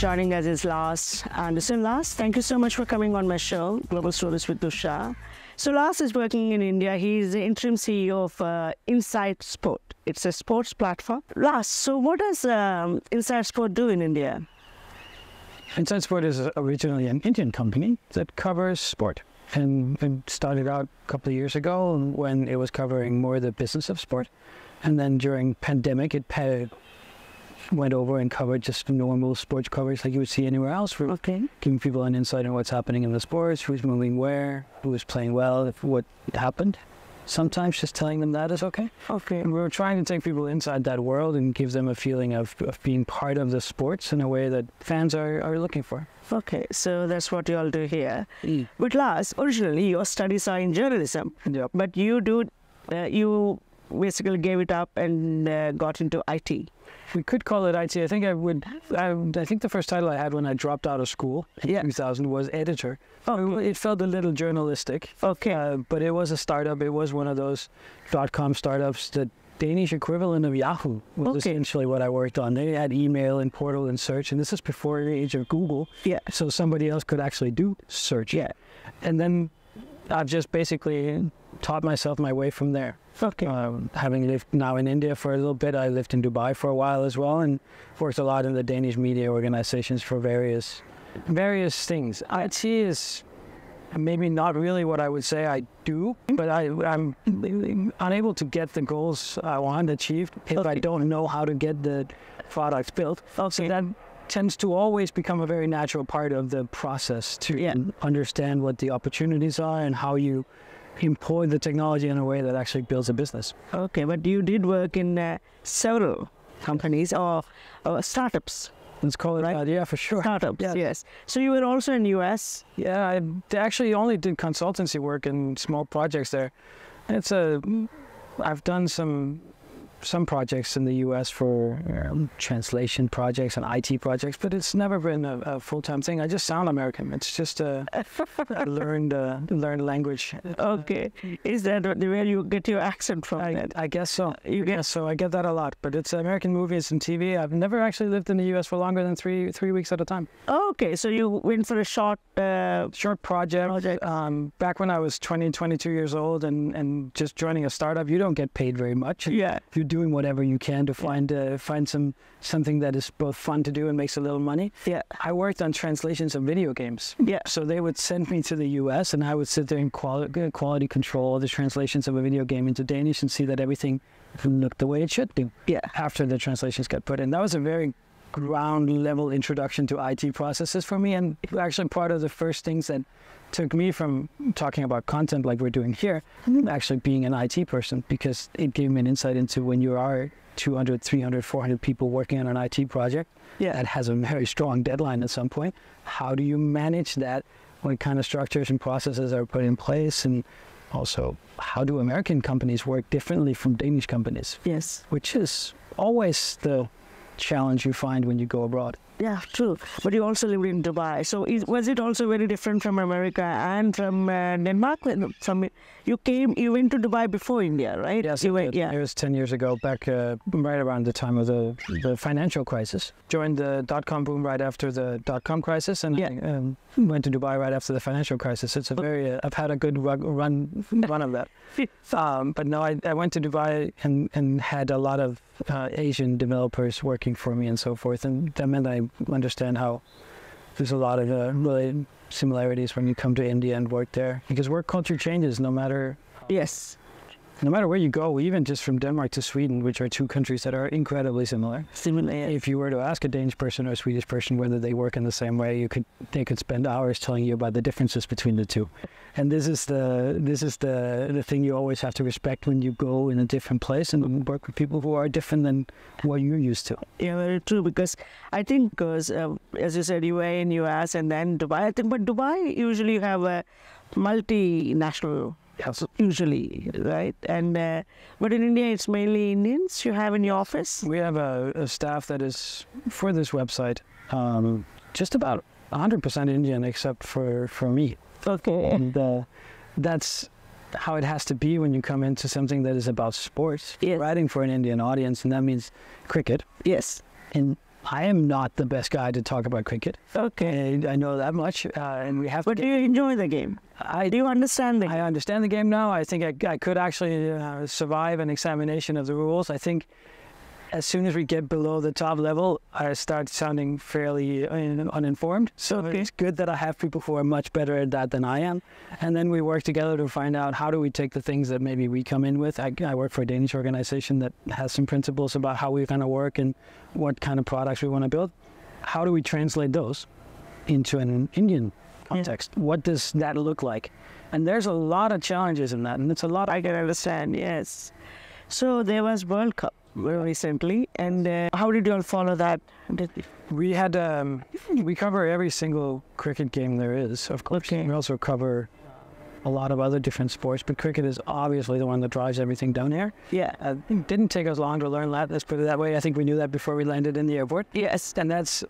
joining us is Lars Anderson. Lars, thank you so much for coming on my show, Global Stories with Dusha. So Lars is working in India. He's the interim CEO of Inside Sport. It's a sports platform. Lars, so what does Inside Sport do in India? Inside Sport is originally an Indian company that covers sport. And it started out a couple of years ago when it was covering more the business of sport. And then during pandemic, it went over and covered just normal sports coverage like you would see anywhere else. Giving people an insight on what's happening in the sports, who's moving where, who is playing well, what happened. Sometimes just telling them that is okay. And we're trying to take people inside that world and give them a feeling of being part of the sports in a way that fans are looking for. Okay, so that's what you all do here. But Lars, originally your studies are in journalism. Yep. But you basically gave it up and got into IT. We could call it IT. I think I think the first title I had when I dropped out of school in 2000 was editor. It felt a little journalistic. But it was a startup. It was one of those .com startups. The Danish equivalent of Yahoo was essentially what I worked on. They had email and portal and search, and this is before the age of Google. So somebody else could actually do search. And then I've just basically taught myself my way from there. Having lived now in India for a little bit, I lived in Dubai for a while as well, and worked a lot in the Danish media organizations for various things. IT is maybe not really what I would say I do, but I'm unable to get the goals I want achieved if I don't know how to get the products built. So that tends to always become a very natural part of the process to understand what the opportunities are and how you employ the technology in a way that actually builds a business. But you did work in several companies or startups. Let's call it that. Yeah, for sure. Startups, yes. So you were also in US? Yeah, I actually only did consultancy work and small projects there. I've done some projects in the US for translation projects and IT projects, but it's never been a full-time thing. I just sound American. It's just a learned language. Is that where you get your accent from? I guess so. I get that a lot, but it's American movies and TV. I've never actually lived in the US for longer than three weeks at a time. So you went for a short project. Back when I was 22 years old and just joining a startup, you don't get paid very much. You're doing whatever you can to find something that is both fun to do and makes a little money. I worked on translations of video games. So they would send me to the US and I would sit there and quality control the translations of a video game into Danish and see that everything looked the way it should do after the translations got put in. That was a very ground level introduction to IT processes for me, and actually part of the first things that took me from talking about content like we're doing here, actually being an IT person, because it gave me an insight into when you are 200, 300, 400 people working on an IT project that has a very strong deadline at some point. How do you manage that? What kind of structures and processes are put in place? And also, how do American companies work differently from Danish companies? Which is always the challenge you find when you go abroad. Yeah, true. But you also lived in Dubai. So was it also very different from America and from Denmark? You went to Dubai before India, right? Yes, it was 10 years ago, back right around the time of the financial crisis. Joined the .com boom right after the .com crisis, and went to Dubai right after the financial crisis. It's a very, I've had a good run of that. But no, I went to Dubai and had a lot of Asian developers working for me and so forth, and that meant I understand how there's a lot of really similarities when you come to India and work there, because work culture changes no matter where you go, even just from Denmark to Sweden, which are two countries that are incredibly similar. If you were to ask a Danish person or a Swedish person whether they work in the same way, they could spend hours telling you about the differences between the two. And this is the thing you always have to respect when you go in a different place and work with people who are different than what you're used to. Yeah, very true. Because I think, as you said, you were in US and then Dubai. I think, but Dubai usually have a multinational. Usually, right? And but in India, it's mainly Indians you have in your office? We have a staff that is, for this website, just about 100% Indian except for me. And that's how it has to be when you come into something that is about sports, writing for an Indian audience, and that means cricket. Yes. And I am not the best guy to talk about cricket. Okay. I know that much, and we have. But do you enjoy the game? Do you understand the game? I understand the game now. I think I could actually survive an examination of the rules. I think as soon as we get below the top level, I start sounding fairly uninformed. So it's good that I have people who are much better at that than I am. And then we work together to find out how do we take the things that maybe we come in with. I work for a Danish organization that has some principles about how we kind of work and what kind of products we want to build. How do we translate those into an Indian context? Yeah. What does that look like? And there's a lot of challenges in that. And it's a lot. I can understand, yes. So there was World Cup very recently, and how did you all follow that? We had we cover every single cricket game there is, of course. Okay. We also cover a lot of other different sports, but cricket is obviously the one that drives everything down here. Yeah. It didn't take us long to learn that, let's put it that way. I think we knew that before we landed in the airport. Yes. And that's,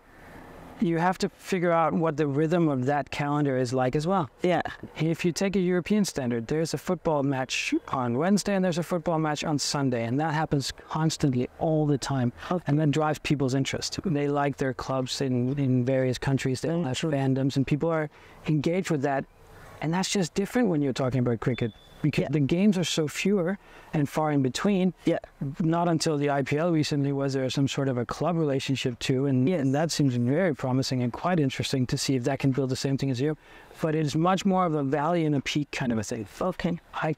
you have to figure out what the rhythm of that calendar is like as well. Yeah. If you take a European standard, there's a football match on Wednesday and there's a football match on Sunday, and that happens constantly all the time. Okay. And that drives people's interest. They like their clubs in various countries, they have fandoms, and people are engaged with that. And that's just different when you're talking about cricket, because the games are so fewer and far in between. Yeah. Not until the IPL recently was there some sort of a club relationship too, and that seems very promising and quite interesting to see if that can build the same thing as you. But it's much more of a valley and a peak kind of a thing. Okay. I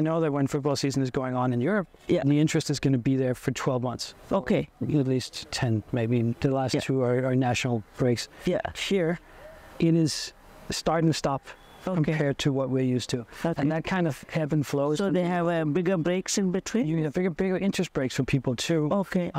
know that when football season is going on in Europe, the interest is going to be there for 12 months. Okay. At least 10, maybe. The last two are national breaks. Yeah. Here, it is start and stop. Compared to what we're used to. Okay. And that kind of ebb and flows. So they have bigger breaks in between? You have bigger interest breaks for people too. Okay.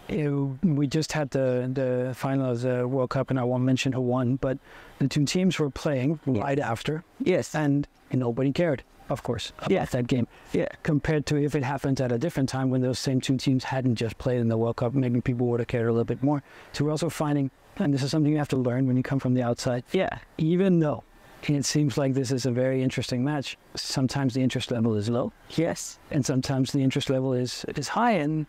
We just had the final of the World Cup, and I won't mention who won, but the two teams were playing right after. Yes. And nobody cared, of course, about that game. Yeah. Compared to if it happened at a different time when those same two teams hadn't just played in the World Cup, maybe people would have cared a little bit more. So we're also finding, and this is something you have to learn when you come from the outside. Yeah. Even though it seems like this is a very interesting match, sometimes the interest level is low. Yes. And sometimes the interest level is high, and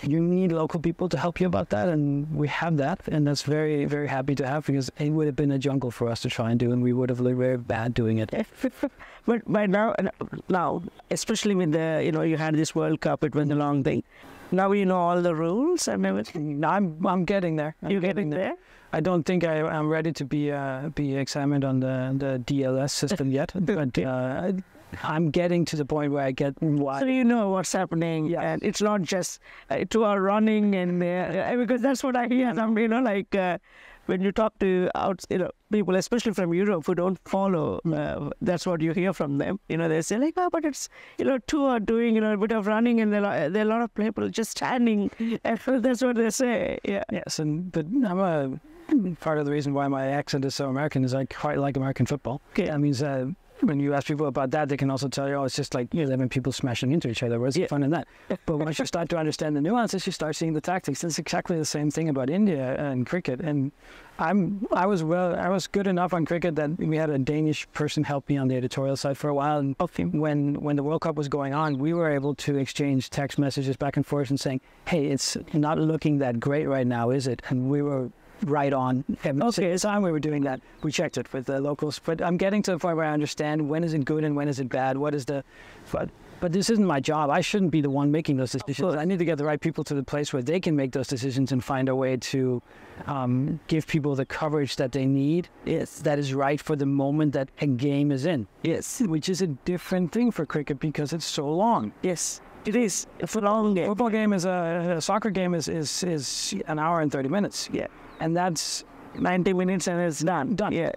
you need local people to help you about that, and we have that, and that's very, very happy to have, because it would have been a jungle for us to try and do, and we would have looked very bad doing it. But by now, especially with the, you had this World Cup, it was a long thing. Now you know all the rules and everything. I'm getting there. You're getting there? I don't think I'm ready to be examined on the DLS system yet, but I'm getting to the point where I get why. So you know what's happening, and it's not just two are running, and because that's what I hear. When you talk to people, especially from Europe, who don't follow, that's what you hear from them. They say like, but it's two are doing a bit of running, and there are a lot of people just standing. That's what they say. Yeah. Yes, but part of the reason why my accent is so American is I quite like American football. Okay. That means when you ask people about that, they can also tell you, it's just like 11 people smashing into each other. Where's the fun in that? But once you start to understand the nuances, you start seeing the tactics. It's exactly the same thing about India and cricket. And I was good enough on cricket that we had a Danish person help me on the editorial side for a while. And when the World Cup was going on, we were able to exchange text messages back and forth and saying, hey, it's not looking that great right now, is it? And we were right on. Every time we were doing that, we checked it with the locals. But I'm getting to the point where I understand when is it good and when is it bad. What is the... But this isn't my job. I shouldn't be the one making those decisions. I need to get the right people to the place where they can make those decisions and find a way to give people the coverage that they need. Yes. That is right for the moment that a game is in. Yes. Which is a different thing for cricket because it's so long. Yes. It is. It's a long game. Football game a soccer game is an hour and 30 minutes. Yeah. And that's 90 minutes and it's done. Yeah.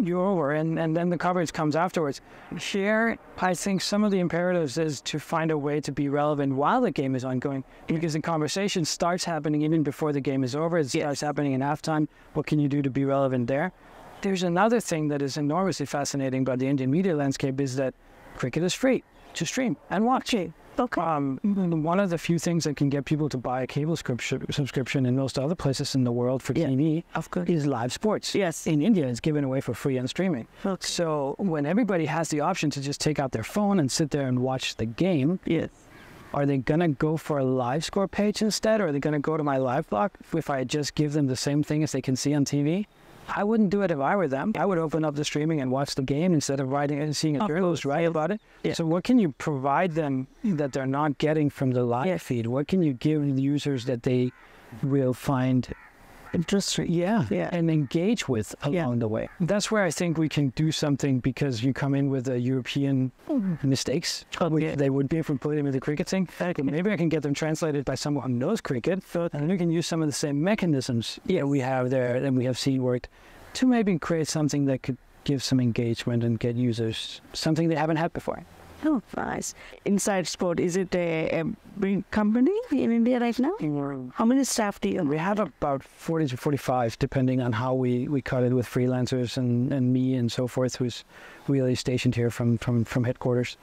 You're over, and then the coverage comes afterwards. Here, I think some of the imperatives is to find a way to be relevant while the game is ongoing, because the conversation starts happening even before the game is over. It starts happening in halftime. What can you do to be relevant there? There's another thing that is enormously fascinating about the Indian media landscape is that cricket is free to stream and watch. Okay. One of the few things that can get people to buy a cable subscription in most other places in the world for TV is live sports. Yes. In India, it's given away for free on streaming. Okay. So when everybody has the option to just take out their phone and sit there and watch the game, Are they going to go for a live score page instead, or are they going to go to my live blog if I just give them the same thing as they can see on TV? I wouldn't do it if I were them. I would open up the streaming and watch the game instead of writing and seeing a journalist write about it. Yeah. So what can you provide them that they're not getting from the live feed? What can you give the users that they will find interesting, and engage with along the way? That's where I think we can do something, because you come in with the European mistakes, which they would be if we put them in the cricket thing. Maybe I can get them translated by someone who knows cricket, and then we can use some of the same mechanisms that we have there and we have seen worked to maybe create something that could give some engagement and get users something they haven't had before. Oh, nice. Inside Sport, is it a big company in India right now? How many staff do you have? We have about 40 to 45, depending on how we cut it with freelancers and me and so forth, who's really stationed here from headquarters.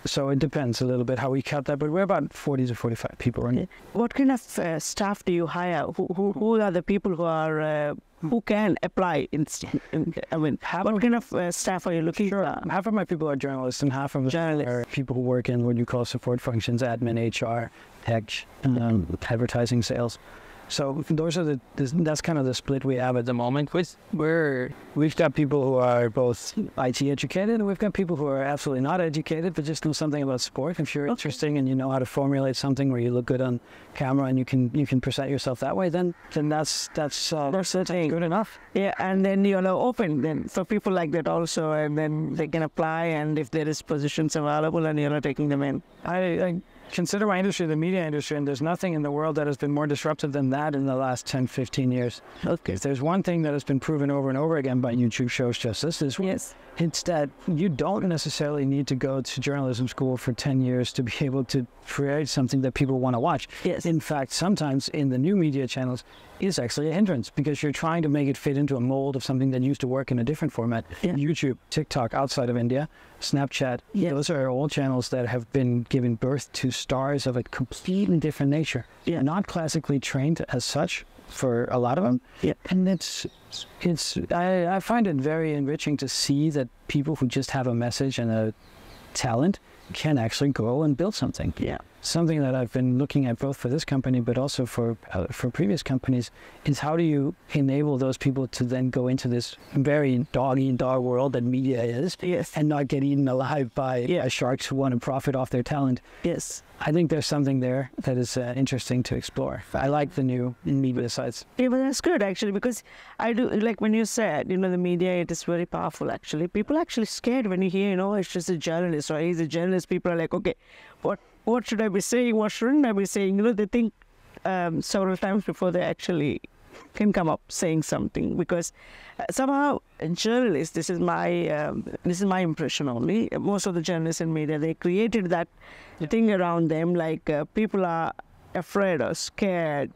So it depends a little bit how we cut that, but we're about 40 to 45 people running. What kind of staff do you hire? Who are the people who are who can apply? What kind of staff are you looking for? Half of my people are journalists, and half of them are people who work in what you call support functions: admin, HR, tech, advertising, sales. So those are that's kind of the split we have at the moment. We've got people who are both IT educated, and we've got people who are absolutely not educated, but just know something about sport. If you're interesting and you know how to formulate something where you look good on camera and you can present yourself that way, then that's good enough. Yeah, and then you're open then for people like that also, and then they can apply, and if there is positions available, and you're taking them in. I consider my industry the media industry, and there's nothing in the world that has been more disruptive than that in the last 10, 15 years. Okay. If there's one thing that has been proven over and over again by YouTube shows just this one, it's that you don't necessarily need to go to journalism school for 10 years to be able to create something that people want to watch. Yes. In fact, sometimes in the new media channels, is actually a hindrance, because you're trying to make it fit into a mold of something that used to work in a different format. YouTube, TikTok outside of India, Snapchat, those are all channels that have been giving birth to stars of a completely different nature. Not classically trained as such for a lot of them. And I find it very enriching to see that people who just have a message and a talent can actually go and build something. Something that I've been looking at both for this company but also for previous companies is, how do you enable those people to then go into this very dog-eat-dog world that media is, and not get eaten alive by sharks who want to profit off their talent. I think there's something there that is interesting to explore. I like the new media sites. Yeah, but that's good actually, because I do, like when you said, the media, it is very powerful actually. People are actually scared when you hear, it's just a journalist, or he's a journalist. People are like, okay, what should I be saying? What shouldn't I be saying? They think several times before they actually can come up saying something, because somehow journalists, this is my impression only, most of the journalists in media, they created that thing around them, like people are afraid or scared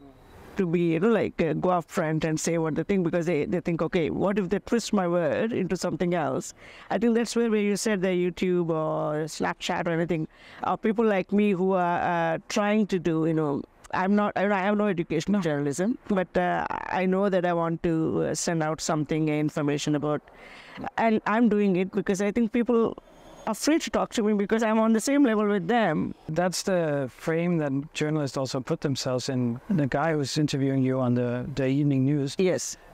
to be go up front and say what they think, because they think, okay, what if they twist my word into something else? I think that's where you said the YouTube or Snapchat or anything, people like me who are trying to do, I have no education in journalism, but I know that I want to send out something, information about, and I'm doing it because I think people are free to talk to me because I'm on the same level with them. That's the frame that journalists also put themselves in. The guy who's interviewing you on the evening news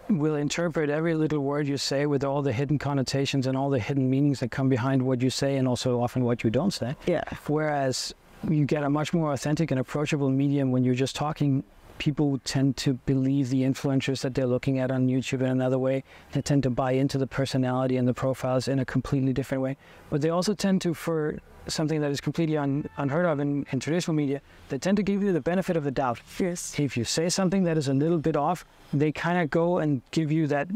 will interpret every little word you say with all the hidden connotations and all the hidden meanings that come behind what you say, and also often what you don't say. Whereas you get a much more authentic and approachable medium when you're just talking. People tend to believe the influencers that they're looking at on YouTube in another way. They tend to buy into the personality and the profiles in a completely different way. But they also tend to, for something that is completely unheard of in traditional media, they tend to give you the benefit of the doubt. If you say something that is a little bit off, they kind of go and give you that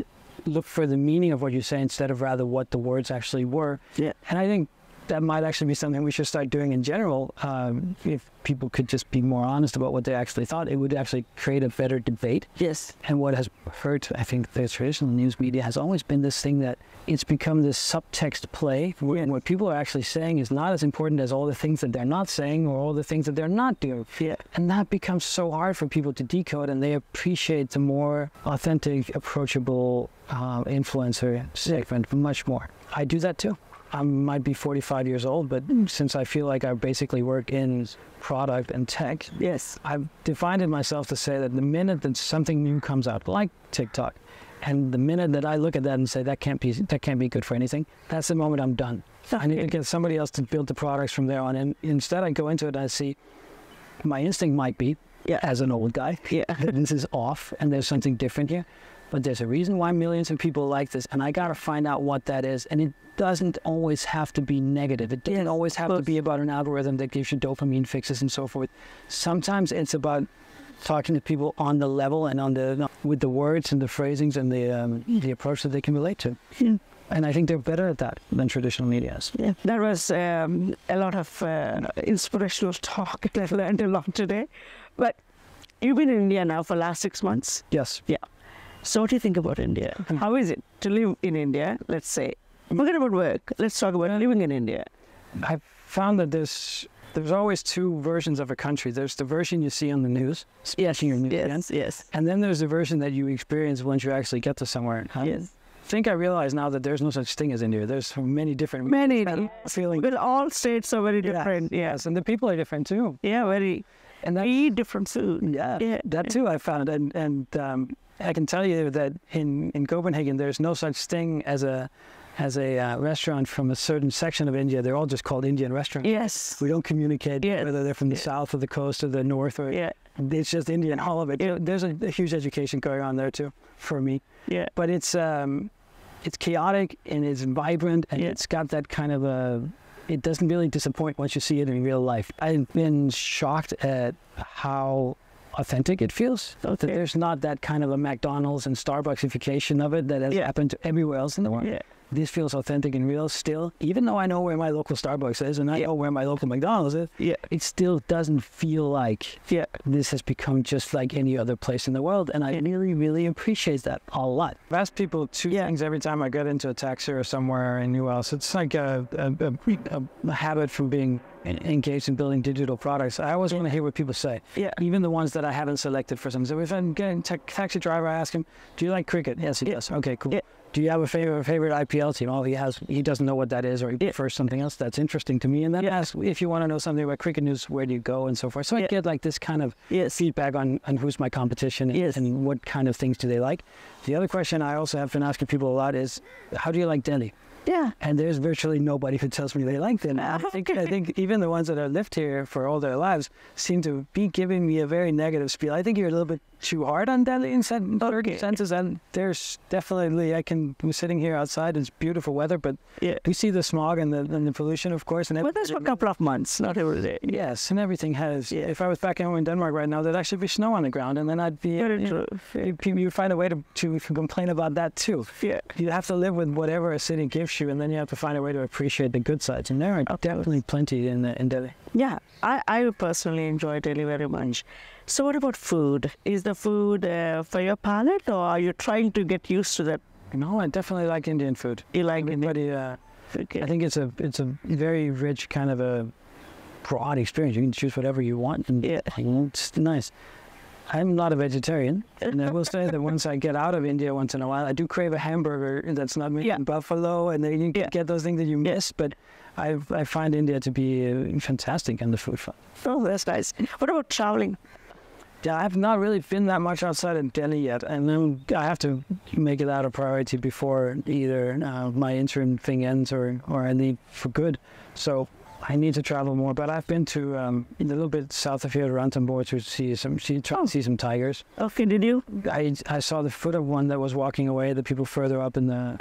look for the meaning of what you say instead of rather what the words actually were. And I think that might actually be something we should start doing in general. If people could just be more honest about what they actually thought, it would actually create a better debate. And what has hurt, I think, the traditional news media has always been this thing that it's become this subtext play, where what people are actually saying is not as important as all the things that they're not saying or all the things that they're not doing. And that becomes so hard for people to decode, and they appreciate the more authentic, approachable influencer segment much more. I do that too. I might be 45 years old, but since I feel like I basically work in product and tech, yes, I've defined it myself to say that the minute that something new comes out, like TikTok, and the minute that I look at that and say that can't be good for anything, that's the moment I'm done. I need to get somebody else to build the products from there on. And instead I go into it and I see my instinct might be, as an old guy, that this is off and there's something different here. But there's a reason why millions of people like this, and I got to find out what that is. And it doesn't always have to be negative. It doesn't always have to be about an algorithm that gives you dopamine fixes and so forth. Sometimes it's about talking to people on the level and with the words and the phrasings and the approach that they can relate to. Yeah. And I think they're better at that than traditional media is. Yeah, that was a lot of inspirational talk. I learned a lot today. But you've been in India now for the last 6 months. Yes. Yeah. So what do you think about India? How is it to live in India, let's say? Forget about work. Let's talk about living in India. I've found that there's always two versions of a country. There's the version you see on the news, yes, and then there's the version that you experience once you actually get to somewhere. Yes. I think I realize now that there's no such thing as India. There's many different feelings. But all states are very different. Yes, and the people are different too. Yeah, very. And they eat different food. Yeah, that too I found. And I can tell you that in Copenhagen, there's no such thing as a restaurant from a certain section of India. They're all just called Indian restaurants. Yes. We don't communicate whether they're from the south or the coast or the north or it's just Indian, all of it. Yeah. There's a huge education going on there too for me. Yeah. But it's chaotic and it's vibrant and it's got that kind of it doesn't really disappoint once you see it in real life. I've been shocked at how authentic it feels. That there's not that kind of a McDonald's and Starbucksification of it that has happened everywhere else in the world. Yeah. This feels authentic and real still, even though I know where my local Starbucks is and I know where my local McDonald's is. Yeah. It still doesn't feel like this has become just like any other place in the world, and I really, really appreciate that a lot. I've asked people two things every time I get into a taxi or somewhere in New Orleans. It's like a habit from being engaged in building digital products. I always want to hear what people say, even the ones that I haven't selected for some. So if I'm getting a taxi driver, I ask him, "Do you like cricket?" Yes, he does. Okay, cool. Yeah. Do you have a favorite IPL team? Oh, he doesn't know what that is, or he prefers something else. That's interesting to me. And then ask, if you want to know something about cricket news, where do you go and so forth. So I get like this kind of feedback on who's my competition and what kind of things do they like. The other question I also have been asking people a lot is, how do you like Delhi? Yeah. And there's virtually nobody who tells me they like them. I think even the ones that have lived here for all their lives seem to be giving me a very negative spiel. I think you're a little bit too hard on Delhi in certain senses. And there's definitely, I'm sitting here outside, it's beautiful weather, but we see the smog and the pollution, of course. And that's for a couple of months, not every day. Yes, and everything has. Yeah. If I was back home in Denmark right now, there'd actually be snow on the ground, and then I'd be. You'd find a way to complain about that too. Yeah. You have to live with whatever a city gives you, and then you have to find a way to appreciate the good sides. And there are definitely plenty in Delhi. Yeah, I personally enjoy Delhi very much. So what about food? Is the food for your palate, or are you trying to get used to that? No, I definitely like Indian food. You like Indian? I think it's a very rich kind of a broad experience. You can choose whatever you want, and it's nice. I'm not a vegetarian, and I will say that once I get out of India once in a while, I do crave a hamburger that's not made in buffalo, and then you get those things that you miss. But I find India to be fantastic and the food fun. Oh, that's nice. What about traveling? Yeah, I've not really been that much outside of Delhi yet, and then I have to make it out a priority before either my interim thing ends or I leave for good. So I need to travel more, but I've been to a little bit south of here, Ranthambore, to see some tigers. Okay, did you? I saw the foot of one that was walking away. The people further up in the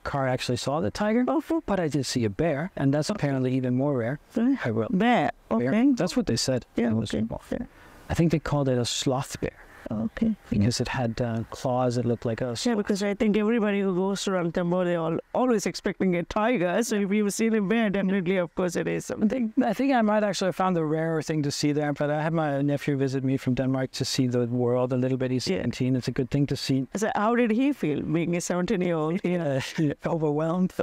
car actually saw the tiger, but I did see a bear, and that's apparently even more rare. Bear, okay. That's what they said. Yeah, okay. I think they called it a sloth bear. Okay. Because it had claws that looked like us. Yeah, because I think everybody who goes to Ranthambore, they're always expecting a tiger. So if you've seen a bear, definitely, of course, it is something. I think I might actually have found a rarer thing to see there. But I had my nephew visit me from Denmark to see the world a little bit. He's 17. It's a good thing to see. So how did he feel being a 17-year-old? Overwhelmed.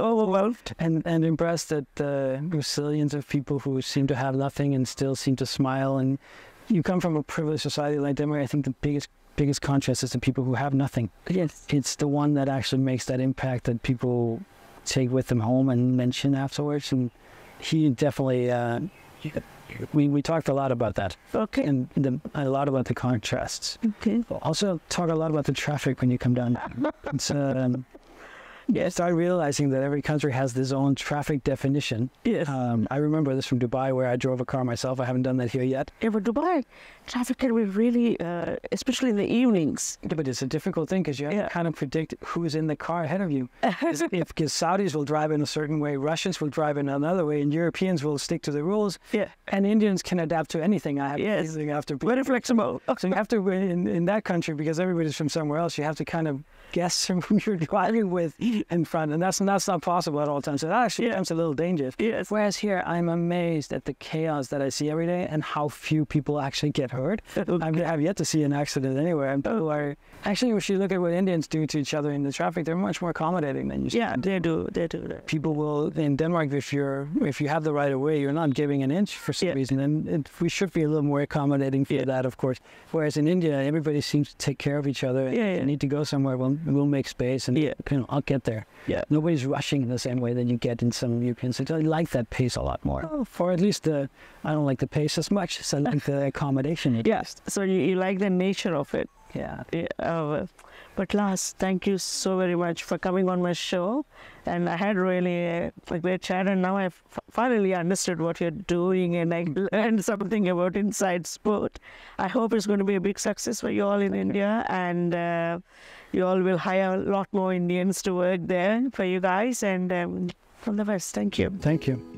And impressed at the resilience of people who seem to have nothing and still seem to smile. And you come from a privileged society like Denmark. I think the biggest contrast is the people who have nothing. Yes. It's the one that actually makes that impact that people take with them home and mention afterwards. And he definitely, we talked a lot about that. Okay. And a lot about the contrasts. Okay. Also talk a lot about the traffic when you come down. It's, Yes. Start realizing that every country has its own traffic definition. Yes. I remember this from Dubai, where I drove a car myself. I haven't done that here yet. Yeah, but Dubai, traffic can be really, especially in the evenings. Yeah, but it's a difficult thing because you have to kind of predict who's in the car ahead of you. Because Saudis will drive in a certain way, Russians will drive in another way, and Europeans will stick to the rules. Yeah. And Indians can adapt to anything. Very flexible. So you have to, in that country, because everybody's from somewhere else, you have to kind of guess who you're driving with in front, and that's not possible at all times. So that actually becomes a little dangerous. Yes. Whereas here, I'm amazed at the chaos that I see every day and how few people actually get hurt. I have yet to see an accident anywhere. And people are actually, if you look at what Indians do to each other in the traffic, they're much more accommodating than you see. Yeah, they do. People will in Denmark, if you have the right of way, you're not giving an inch for some reason, and we should be a little more accommodating for that, of course. Whereas in India, everybody seems to take care of each other. If you need to go somewhere, we'll make space, and I'll get there. Yeah. Nobody's rushing in the same way that you get in some European cities. I like that pace a lot more. Or at least I don't like the pace as much as I like the accommodation. Yes. So you like the nature of it. Yeah. But Lars, thank you so very much for coming on my show. And I had really a great chat, and now I've finally understood what you're doing, and I learned something about inside sport. I hope it's going to be a big success for you all in India, and you all will hire a lot more Indians to work there for you guys, and all the best. Thank you. Thank you.